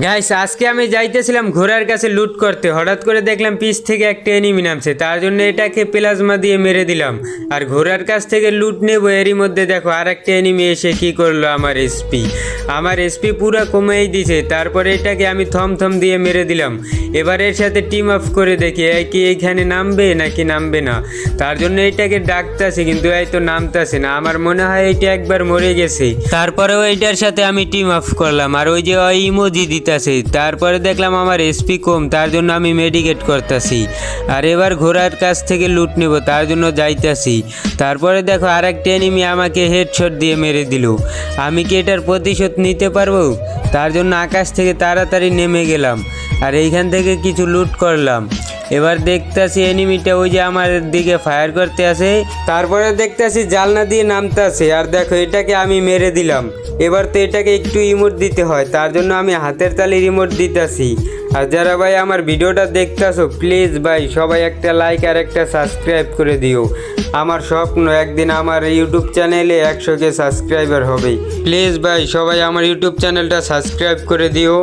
Guys আজকে আমি যাইতেছিলাম ঘোড়ার কাছে লুট করতে, হঠাৎ করে দেখলাম পিছ থেকে একটা এনিমি নামছে, তার জন্য এটাকে প্লাজমা দিয়ে মেরে দিলাম। আর ঘোড়ার কাছ থেকে লুট নেবো, এরই মধ্যে দেখো আর একটা এনিমি এসে কি করলো, আমার এসপি পুরো কমেই দিছে। তারপরে এটাকে আমি থম দিয়ে মেরে দিলাম। এবার এর সাথে টিম অফ করে দেখি কি এইখানে নামবে নাকি নামবে না। তার জন্য এটাকে ডাকতেছি কিন্তু এই তো নামতেছে না। আমার মনে হয় এটা একবার মরে গেছে। তারপরেও এইটার সাথে আমি টিম অফ করলাম, আর ওই যে ওই ইমোজি দিতেছে। তারপরে দেখলাম আমার এসপি কম, তার জন্য আমি মেডিকেট করতেছি। আর এবার ঘোড়ার কাছ থেকে লুট নেব, তার জন্য যাইতেছি। তারপরে দেখো আর একটা এনিমি আমাকে হেডশট দিয়ে মেরে দিল। আমি কি এটার প্রতিশোধ নিতে পারবো? তার জন্য আকাশ থেকে তাড়াতাড়ি নেমে গেলাম, আর এইখান থেকে কিছু লুট করলাম। এবার দেখতেছি এনিমিটা ওই যে আমার দিকে ফায়ার করতে আসে। তারপরে দেখতেছি জালনা দিয়ে নামতেছে, আর দেখো এটাকে আমি মেরে দিলাম। এবার তো এটাকে একটু ইমোট দিতে হয়, তার জন্য আমি হাতের তালির ইমোট দিতেছি। আর যারা ভাই আমার ভিডিওটা দেখতেছো, প্লিজ ভাই সবাই একটা লাইক আর একটা সাবস্ক্রাইব করে দিও। আমার স্বপ্ন একদিন আমার ইউটিউব চ্যানেলে 100K সাবস্ক্রাইবার হবে। প্লিজ ভাই সবাই আমার ইউটিউব চ্যানেলটা সাবস্ক্রাইব করে দিও।